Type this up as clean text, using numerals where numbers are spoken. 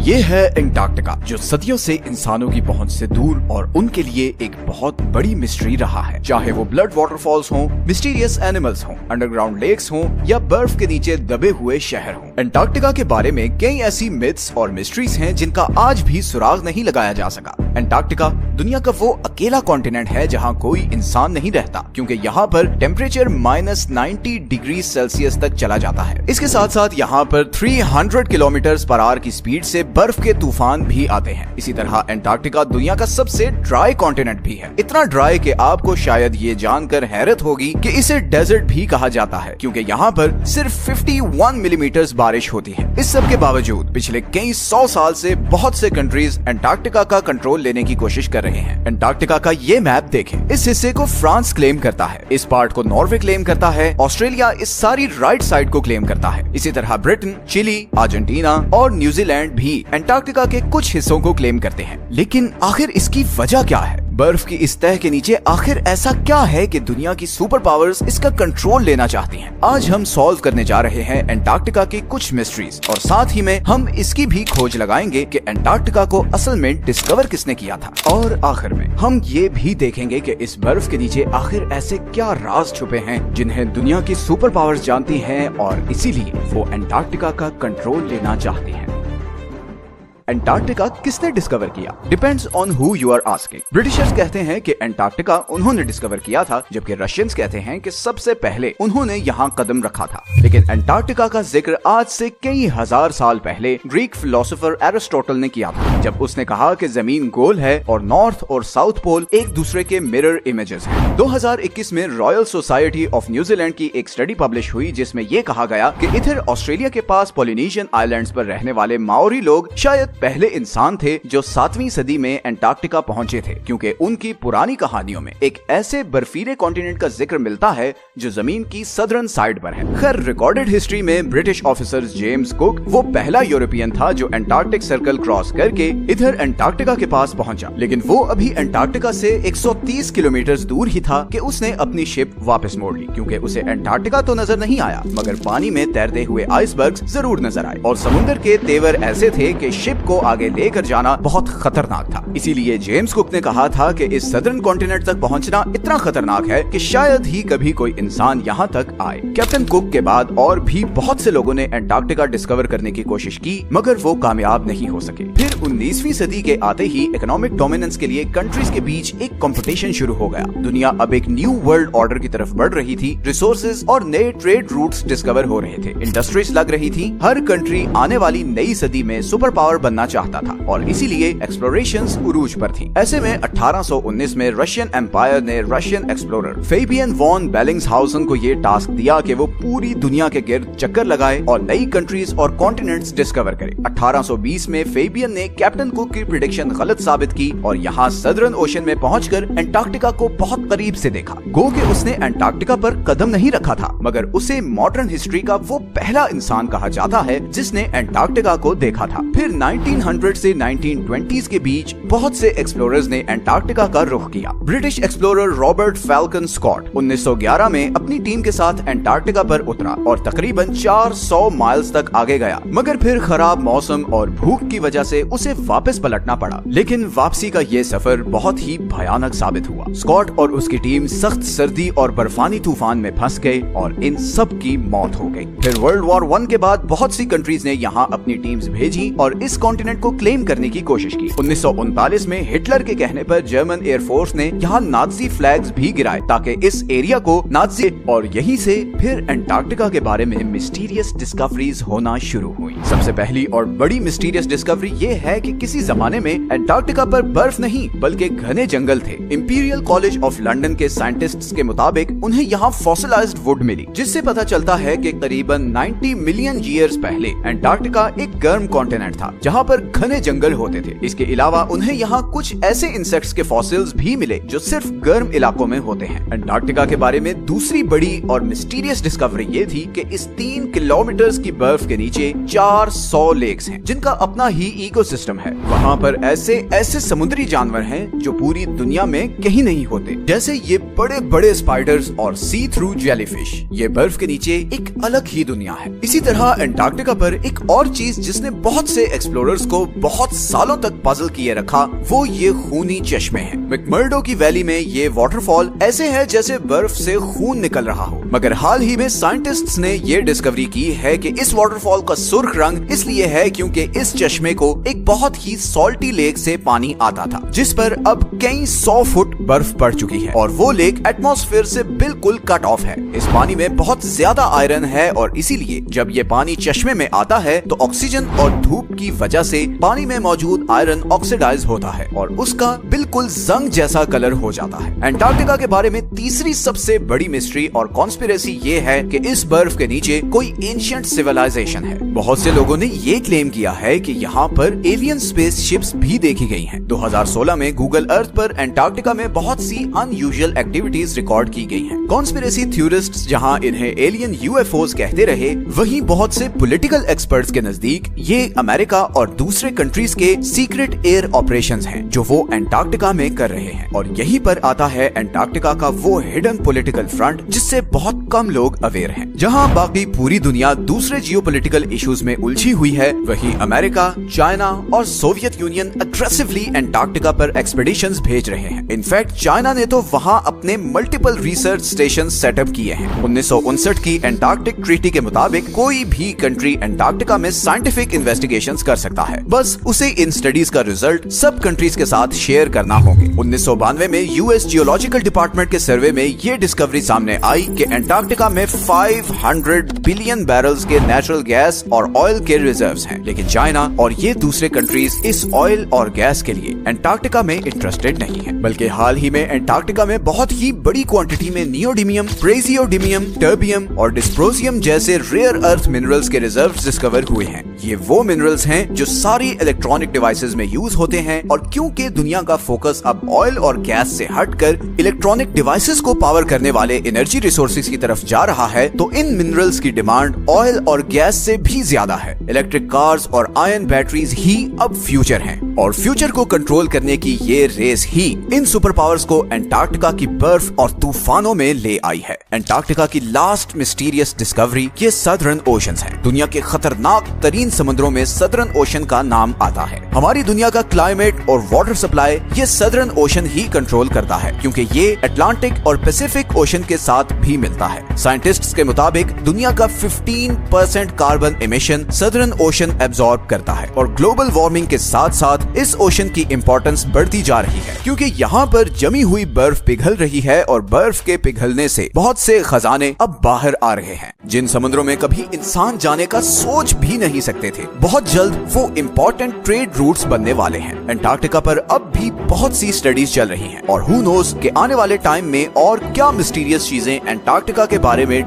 ये है एंटार्क्टिका, जो सदियों से इंसानों की पहुंच से दूर और उनके लिए एक बहुत बड़ी मिस्ट्री रहा है। चाहे वो ब्लड वाटरफॉल्स हों, मिस्टीरियस एनिमल्स हों, अंडरग्राउंड लेक्स हों या बर्फ के नीचे दबे हुए शहर हों, एंटार्क्टिका के बारे में कई ऐसी मिथ्स और मिस्ट्रीज हैं जिनका आज भी सुराग नहीं लगाया जा सका। एंटार्क्टिका दुनिया का वो अकेला कॉन्टिनेंट है जहाँ कोई इंसान नहीं रहता, क्योंकि यहाँ पर टेम्परेचर -90 डिग्री सेल्सियस तक चला जाता है। इसके साथ साथ यहाँ पर 300 किलोमीटर/आवर की स्पीड से बर्फ के तूफान भी आते हैं। इसी तरह एंटार्क्टिका दुनिया का सबसे ड्राई कॉन्टिनेंट भी है, इतना ड्राई कि आपको शायद ये जानकर हैरत होगी कि इसे डेजर्ट भी कहा जाता है, क्योंकि यहाँ पर सिर्फ 51 मिलीमीटर बारिश होती है। इस सब के बावजूद पिछले कई 100 साल से बहुत से कंट्रीज एंटार्क्टिका का कंट्रोल लेने की कोशिश कर रहे हैं। एंटार्क्टिका का ये मैप देखें, इस हिस्से को फ्रांस क्लेम करता है, इस पार्ट को नॉर्वे क्लेम करता है, ऑस्ट्रेलिया इस सारी राइट साइड को क्लेम करता है। इसी तरह ब्रिटेन, चिली, अर्जेंटीना और न्यूजीलैंड भी एंटार्क्टिका के कुछ हिस्सों को क्लेम करते हैं। लेकिन आखिर इसकी वजह क्या है? बर्फ की इस तह के नीचे आखिर ऐसा क्या है कि दुनिया की सुपर पावर्स इसका कंट्रोल लेना चाहती हैं? आज हम सॉल्व करने जा रहे हैं एंटार्क्टिका की कुछ मिस्ट्रीज, और साथ ही में हम इसकी भी खोज लगाएंगे कि एंटार्क्टिका को असल में डिस्कवर किसने किया था। और आखिर में हम ये भी देखेंगे कि इस बर्फ के नीचे आखिर ऐसे क्या राज छुपे हैं जिन्हें दुनिया की सुपर पावर्स जानती हैं और इसीलिए वो एंटार्क्टिका का कंट्रोल लेना चाहती हैं। एंटार्क्टिका किसने डिस्कवर किया? Depends on who you are asking. Britishers कहते हैं कि एंटार्क्टिका उन्होंने डिस्कवर किया था, जबकि रशियंस कहते हैं कि सबसे पहले उन्होंने यहाँ कदम रखा था। लेकिन एंटार्क्टिका का जिक्र आज से कई हजार साल पहले ग्रीक फिलोसोफर एरिस्टोटल ने किया था, जब उसने कहा कि जमीन गोल है और नॉर्थ और साउथ पोल एक दूसरे के मिरर इमेजेस हैं। 2021 में रॉयल सोसाइटी ऑफ न्यूजीलैंड की एक स्टडी पब्लिश हुई, जिसमें ये कहा गया कि इधर ऑस्ट्रेलिया के पास पॉलिनेशियन आइलैंड्स पर रहने वाले माओरी लोग शायद पहले इंसान थे जो 7वीं सदी में एंटार्क्टिका पहुंचे थे, क्योंकि उनकी पुरानी कहानियों में एक ऐसे बर्फीले कॉन्टिनेंट का जिक्र मिलता है जो जमीन की सदर्न साइड पर है। खैर, रिकॉर्डेड हिस्ट्री में ब्रिटिश ऑफिसर जेम्स कुक वो पहला यूरोपियन था जो एंटार्क्टिक सर्कल क्रॉस करके इधर एंटार्क्टिका के पास पहुंचा। लेकिन वो अभी एंटार्क्टिका से 130 किलोमीटर दूर ही था कि उसने अपनी शिप वापस मोड़ ली, क्योंकि उसे एंटार्क्टिका तो नजर नहीं आया, मगर पानी में तैरते हुए आइसबर्ग्स जरूर नजर आए, और समुद्र के तेवर ऐसे थे कि शिप को आगे लेकर जाना बहुत खतरनाक था। इसीलिए जेम्स कुक ने कहा था कि इस सदर्न कॉन्टिनेंट तक पहुंचना इतना खतरनाक है कि शायद ही कभी कोई इंसान यहाँ तक आए। कैप्टन कुक के बाद और भी बहुत से लोगों ने एंटार्क्टिका डिस्कवर करने की कोशिश की, मगर वो कामयाब नहीं हो सके। फिर 19वीं सदी के आते ही इकोनॉमिक डोमिनेंस के लिए कंट्रीज के बीच एक कंपटीशन शुरू हो गया। दुनिया अब एक न्यू वर्ल्ड ऑर्डर की तरफ बढ़ रही थी। रिसोर्सेज और नए ट्रेड रूट्स डिस्कवर हो रहे थे, इंडस्ट्रीज लग रही थी। हर कंट्री आने वाली नई सदी में सुपर पावर बनना चाहता था, और इसीलिए एक्सप्लोरेशंस उरूज पर थी। ऐसे में 1819 में रशियन एम्पायर ने रशियन एक्सप्लोरर फेबियन वॉन बेलिंग्सहाउसन को ये टास्क दिया कि वो पूरी दुनिया के गिर्द चक्कर लगाए और नई कंट्रीज और कॉन्टिनेंट्स डिस्कवर करे। 1820 में फेबियन ने कैप्टन कुक की प्रेडिक्शन गलत साबित की और यहाँ सदर्न ओशन में पहुंचकर एंटार्क्टिका को बहुत करीब से देखा। गो कि उसने एंटार्क्टिका पर कदम नहीं रखा था, मगर उसे मॉडर्न हिस्ट्री का वो पहला इंसान कहा जाता है जिसने एंटार्क्टिका को देखा था। फिर 1900 से 1920s के बीच बहुत से एक्सप्लोरर्स ने एंटार्क्टिका का रुख किया। British explorer Robert Falcon Scott 1911 में अपनी टीम के साथ एंटार्क्टिका पर उतरा और तकरीबन 400 माइल्स तक आगे गया, मगर फिर खराब मौसम और भूख की वजह से उसे वापस पलटना पड़ा। लेकिन वापसी का ये सफर बहुत ही भयानक साबित हुआ। स्कॉट और उसकी टीम सख्त सर्दी और बर्फानी तूफान में फंस गए और इन सब की मौत हो गई। फिर वर्ल्ड वॉर 1 के बाद बहुत सी कंट्रीज ने यहाँ अपनी टीम्स भेजी और इस कॉन्टिनेंट को क्लेम करने की कोशिश की। 1939 में हिटलर के कहने पर जर्मन एयरफोर्स ने यहाँ नाजी फ्लैग्स भी गिराए ताकि इस एरिया को नाजी, और यहीं से फिर एंटार्क्टिका के बारे में मिस्टीरियस डिस्कवरीज होना शुरू हुई। सबसे पहली और बड़ी मिस्टीरियस डिस्कवरी ये है कि किसी जमाने में एंटार्क्टिका पर बर्फ नहीं बल्कि घने जंगल थे। इंपीरियल कॉलेज ऑफ लंदन के साइंटिस्ट्स के मुताबिक उन्हें यहाँ फॉसिलाइज्ड वुड मिली, जिससे पता चलता है कि करीबन 90 मिलियन ईयर्स पहले एंटार्क्टिका एक गर्म कॉन्टिनेंट था जहाँ पर घने जंगल होते थे। इसके अलावा उन्हें यहाँ कुछ ऐसे इंसेक्ट्स के फॉसिल्स भी मिले जो सिर्फ गर्म इलाकों में होते हैं। एंटार्क्टिका के बारे में दूसरी बड़ी और मिस्टीरियस डिस्कवरी ये थी कि इस 3 किलोमीटर की बर्फ के नीचे 400 लेक्स हैं, जिनका अपना ही इकोसिस्टम है। वहाँ पर ऐसे ऐसे समुद्री जानवर हैं जो पूरी दुनिया में कहीं नहीं होते, जैसे ये बड़े बड़े स्पाइडर्स और सी थ्रू जेलीफिश। ये बर्फ के नीचे एक अलग ही दुनिया है। इसी तरह अंटार्कटिका पर एक और चीज जिसने बहुत से एक्सप्लोरर्स को बहुत सालों तक पजल किए रखा, वो ये खूनी चश्मे हैं। मैकमर्डो की वैली में ये वाटरफॉल ऐसे है जैसे बर्फ से खून निकल रहा हो। मगर हाल ही में साइंटिस्ट्स ने ये डिस्कवरी की है कि इस वाटरफॉल का सुर्ख रंग इसलिए है क्योंकि इस चश्मे को एक बहुत ही सॉल्टी लेक से पानी आता था, जिस पर अब कई 100 फुट बर्फ पड़ चुकी है और वो लेक एटमॉस्फेयर से बिल्कुल कट ऑफ है। इस पानी में बहुत ज्यादा आयरन है और इसीलिए जब ये पानी चश्मे में आता है तो ऑक्सीजन और धूप की वजह से पानी में मौजूद आयरन ऑक्सीडाइज होता है और उसका बिल्कुल जंग जैसा कलर हो जाता है। अंटार्कटिका के बारे में तीसरी सबसे बड़ी मिस्ट्री और कॉन्स्पिरेसी ये है कि इस बर्फ के नीचे कोई एंशिएंट सिविलाइजेशन है। बहुत से लोगों ने ये क्लेम किया है कि यहाँ पर एलियन स्पेस शिप्स भी देखी गई हैं। 2016 में गूगल अर्थ पर अंटार्कटिका में बहुत सी अनयूजुअल एक्टिविटीज रिकॉर्ड की गई हैं। कॉन्स्पिरेसी थ्योरिस्ट्स जहाँ इन्हें एलियन यूएफओज कहते रहे, वहीं बहुत से पॉलिटिकल एक्सपर्ट्स के नजदीक ये अमेरिका और दूसरे कंट्रीज के सीक्रेट एयर ऑपरेशंस हैं जो वो अंटार्कटिका में कर रहे हैं। और यहीं पर आता है अंटार्कटिका का वो हिडन पॉलिटिकल फ्रंट जिससे बहुत कम लोग अवेयर हैं। जहां बाकी पूरी दुनिया दूसरे जियोपॉलिटिकल इश्यूज में उलझी हुई है, वहीं अमेरिका, चाइना और सोवियत यूनियन अग्रेसिवली अंटार्कटिका पर एक्सपेडिशंस भेज रहे हैं। इनफैक्ट चाइना ने तो वहां अपने मल्टीपल रिसर्च स्टेशन सेटअप किए हैं। 1959 की अंटार्कटिक ट्रीटी के मुताबिक कोई भी कंट्री अंटार्कटिका में साइंटिफिक इन्वेस्टिगेशंस कर सकता है, बस उसे इन स्टडीज का रिजल्ट सब कंट्रीज के साथ शेयर करना होंगे। 1992 में यूएस जियोलॉजिकल डिपार्टमेंट के सर्वे में ये डिस्कवरी सामने आई कि अंटार्कटिका में 500 बिलियन बैरल्स के नेचुरल गैस और ऑयल के रिजर्व्स हैं, लेकिन चाइना और ये दूसरे कंट्रीज इस ऑयल और गैस के लिए अंटार्कटिका में इंटरेस्टेड नहीं है। बल्कि हाल ही में अंटार्कटिका में बहुत ही बड़ी क्वांटिटी में नियोडिमियम, प्रेसियोडिमियम, टर्बियम और डिस्प्रोसियम जैसे रेयर अर्थ मिनरल्स के रिजर्व्स डिस्कवर हुए हैं। ये वो मिनरल्स हैं जो सारी इलेक्ट्रॉनिक डिवाइसेस में यूज होते हैं और क्योंकि दुनिया का फोकस अब ऑयल और गैस से हटकर इलेक्ट्रॉनिक डिवाइसेस को पावर करने वाले एनर्जी रिसोर्सेज की तरफ जा रहा है, तो इन मिनरल्स की डिमांड ऑयल और गैस से भी ज्यादा है। इलेक्ट्रिक कार्स और आयन बैटरीज ही अब फ्यूचर हैं और फ्यूचर को कंट्रोल करने की ये रेस ही इन सुपर पावर्स को अंटार्कटिका की बर्फ और तूफानों में ले आई है। अंटार्कटिका की लास्ट मिस्टीरियस डिस्कवरी ये सदर्न ओशंस है। दुनिया के खतरनाक तरीन समुद्रों में सदर्न ओशन का नाम आता है। हमारी दुनिया का क्लाइमेट और वाटर सप्लाई ये सदर्न ओशन ही कंट्रोल करता है, क्योंकि ये अटलांटिक और पैसिफिक ओशन के साथ भी मिलता है। साइंटिस्ट्स के मुताबिक दुनिया का 15% carbon emission southern ocean absorb करता है और ग्लोबल वार्मिंग के साथ साथ इस ओशन की इंपॉर्टेंस बढ़ती जा रही है, क्योंकि यहाँ पर जमी हुई बर्फ पिघल रही है और बर्फ के पिघलने से बहुत से खजाने अब बाहर आ रहे हैं, जिन समुद्रों में कभी इंसान जाने का सोच भी नहीं सकते थे। बहुत जल्द वो इम्पोर्टेंट ट्रेड रूट्स बनने वाले हैं। अंटार्कटिका पर अब भी बहुत सी स्टडीज चल रही हैं और हु नोस कि आने वाले टाइम में और क्या मिस्टीरियस चीजें अंटार्कटिका के बारे में